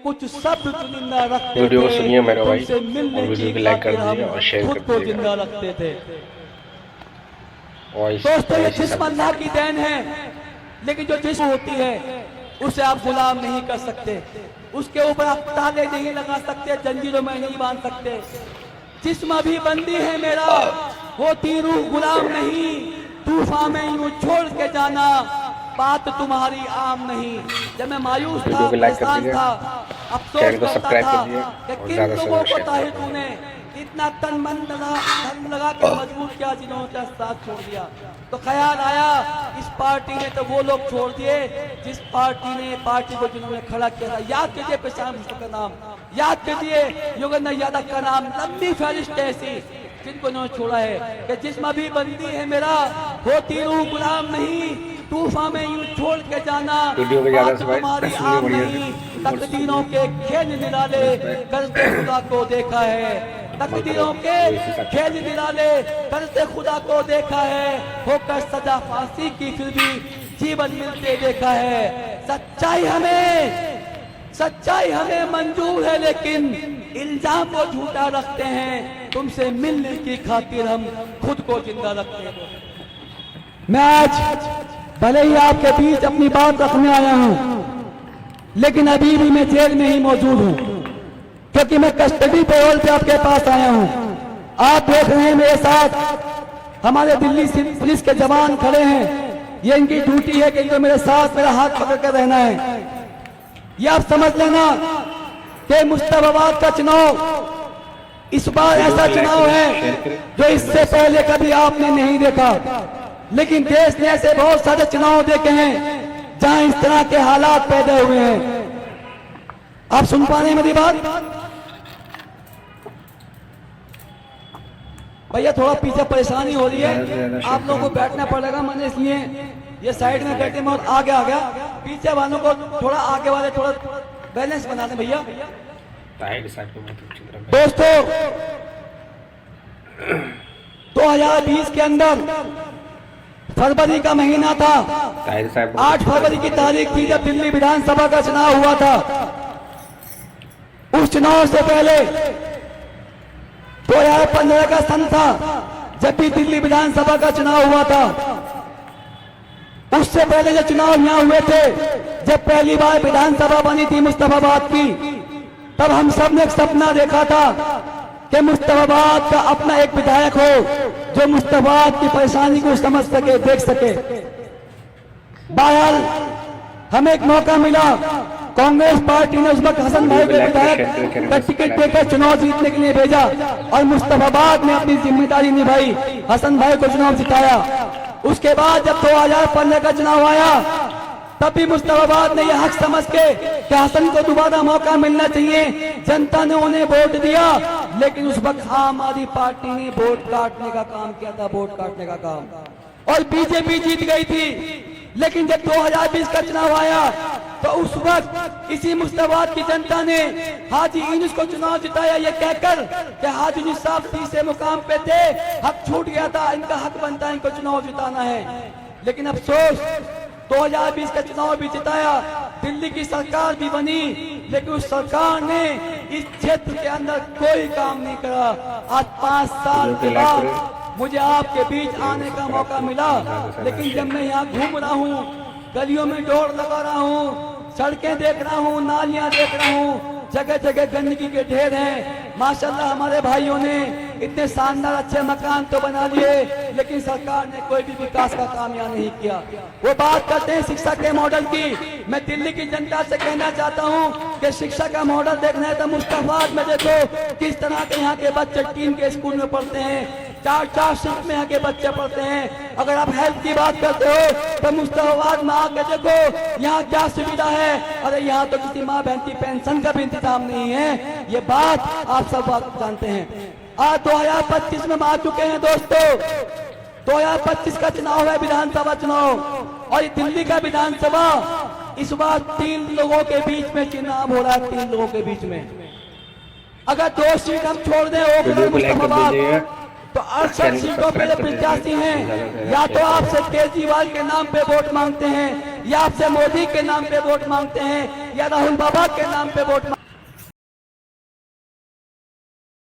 कुछ शब्द चुनिंदा रखते वीडियो को थे, सुनिए मेरे भाई, तुमसे मिलने और वीडियो की को लाइक कर खातिर दीजिए हम और शेयर खुद कर को दीजिएगा। जिंदा रखते थे। वॉइस दोस्तों, ये वैसे जिस्म अल्लाह की देन है, लेकिन जो जिस्म होती है उसे आप गुलाम नहीं कर सकते, उसके ऊपर आप ताले नहीं लगा सकते, जंजीरों में नहीं बांध सकते। जिस्म अभी बंदी है मेरा, होती रूह गुलाम नहीं, तूफान में यूं छोड़ के जाना, बात तुम्हारी आम नहीं। जब मैं मायूस था, वीडियो को लाइक कर परेशान दीजिए, था, चैनल अफसोस को करता सब्सक्राइब था कर दीजिए कि और किन ज़्यादा से लोगों ज़्यादा को शेयर ताहिर कर तूने दीजिए। इतना तन मन लगा के मजबूर किया, जिन्होंने तेरा साथ छोड़ दिया। तो ख्याल आया इस पार्टी ने तो वो लोग छोड़ दिए जिस पार्टी को जिन्होंने खड़ा किया था। याद कीजिए पेशान भूषण का नाम, याद कीजिए योगेंद्र यादव का नाम, लंबी फहरिस्त ऐसी जिनको उन्होंने छोड़ा है कि जिस्म भी बंदी है मेरा, होती रूह गुलाम नहीं, तूफान में यूं छोड़ के जाना, वीडियो को ज़्यादा बात से भाई तुम्हारी सुनिए आम बढ़िया नहीं। से। तकदीरों के खेल निराले करते खुदा को देखा है, तकदीरों के खेल निराले करते खुदा को देखा है, होकर सजा फांसी की फिर भी जीवन मिलते देखा है। सच्चाई हमें मंजूर है, लेकिन इल्जाम को झूठा रखते हैं, तुमसे मिलने की खातिर हम खुद को जिंदा रखते हैं। मैं आज भले ही आपके बीच अपनी बात रखने आया हूं, लेकिन अभी भी मैं जेल में ही मौजूद हूं, क्योंकि मैं कस्टडी पेरोल पे आपके पास आया हूं। आप देख रहे हैं मेरे साथ हमारे दिल्ली पुलिस के जवान खड़े हैं, ये इनकी ड्यूटी है कि इनको मेरे साथ मेरा हाथ पकड़ कर रहना है। ये आप समझ लेना कि मुस्तफाबाद का चुनाव इस बार ऐसा चुनाव है जो इससे पहले कभी आपने नहीं देखा, लेकिन देश ने ऐसे बहुत सारे चुनाव देखे हैं जहां इस तरह के हालात पैदा हुए हैं। आप सुन पा रहे हैं मेरी बात? भैया थोड़ा पीछे परेशानी हो रही है, आप लोगों को बैठना पड़ेगा, मैंने इसलिए ये साइड में बैठे मैं आगे आ गया। पीछे वालों को थोड़ा आगे वाले थोड़ा बैलेंस बना दें भैया। दोस्तों, 2020 के अंदर फरवरी का महीना था, 8 फरवरी की तारीख थी जब दिल्ली विधानसभा का चुनाव हुआ था। उस चुनाव से पहले 2015 का सन था जब भी दिल्ली विधानसभा का चुनाव हुआ था। उससे पहले जो चुनाव यहां हुए थे, जब पहली बार विधानसभा बनी थी मुस्तफाबाद की, तब हम सब ने एक सपना देखा था कि मुस्तफाबाद का अपना एक विधायक हो जो मुस्तफाबाद की परेशानी को समझ सके, देख सके। बहरहाल हमें एक मौका मिला, कांग्रेस पार्टी ने उस वक्त हसन भाई को विधायक का टिकट देकर चुनाव जीतने के लिए भेजा और मुस्तफाबाद ने अपनी जिम्मेदारी निभाई, हसन भाई को चुनाव जिताया। उसके बाद जब 2015 का चुनाव आया, तब भी मुस्तफाबाद ने यह हक समझ के कि हसन को दोबारा मौका मिलना चाहिए, जनता ने उन्हें वोट दिया। लेकिन उस वक्त आम आदमी पार्टी ने वोट काटने का काम किया था, वोट काटने का काम, और बीजेपी जीत गई थी। लेकिन जब 2020 का चुनाव आया तो उस वक्त इसी मुस्तफाबाद की जनता ने हाजी यूनुस को चुनाव जिताया, ये कहकर कि हाजी यूनुस साहब तीसरे मुकाम पे थे, हक छूट गया था, इनका हक बनता है, इनको चुनाव जिताना है। लेकिन अफसोस 2020 का चुनाव भी जिताया, दिल्ली की सरकार भी बनी, लेकिन उस सरकार ने इस क्षेत्र के अंदर कोई काम नहीं करा। आज 5 साल के बाद मुझे आपके बीच आने का मौका मिला, लेकिन जब मैं यहाँ घूम रहा हूँ, गलियों में दौड़ लगा रहा हूँ, सड़कें देख रहा हूँ, नालियां देख रहा हूँ, जगह जगह गंदगी के ढेर हैं। माशाल्लाह हमारे भाइयों ने इतने शानदार अच्छे मकान तो बना लिए, लेकिन सरकार ने कोई भी विकास का काम यहाँ नहीं किया। वो बात करते हैं शिक्षा के मॉडल की। मैं दिल्ली की जनता से कहना चाहता हूँ कि शिक्षा का मॉडल देखना है तो मुस्तफाबाद में देखो किस तरह के यहाँ के बच्चे टीम के स्कूल में पढ़ते हैं, 4-4 शिफ्ट में यहाँ के बच्चे पढ़ते हैं। अगर आप हेल्थ की बात करते हो तो मुस्तफाबाद में आके देखो यहाँ क्या सुविधा है। अरे यहाँ तो किसी माँ बहन की पेंशन का भी इंतजाम नहीं है। ये बात आप सब बात जानते हैं। आज 2025 में हम आ चुके हैं दोस्तों, 2025 का चुनाव है, विधानसभा चुनाव, और दिल्ली का विधानसभा इस बार 3 लोगों के बीच में चुनाव हो रहा है, 3 लोगों के बीच में। अगर 2 सीट हम छोड़ दें ओखला मुस्तफाबाद तो 68 सीटों पे प्रत्याशी हैं। या तो आपसे केजरीवाल के नाम पे वोट मांगते हैं, या आपसे मोदी के नाम पे वोट मांगते हैं या राहुल बाबा के नाम पे वोट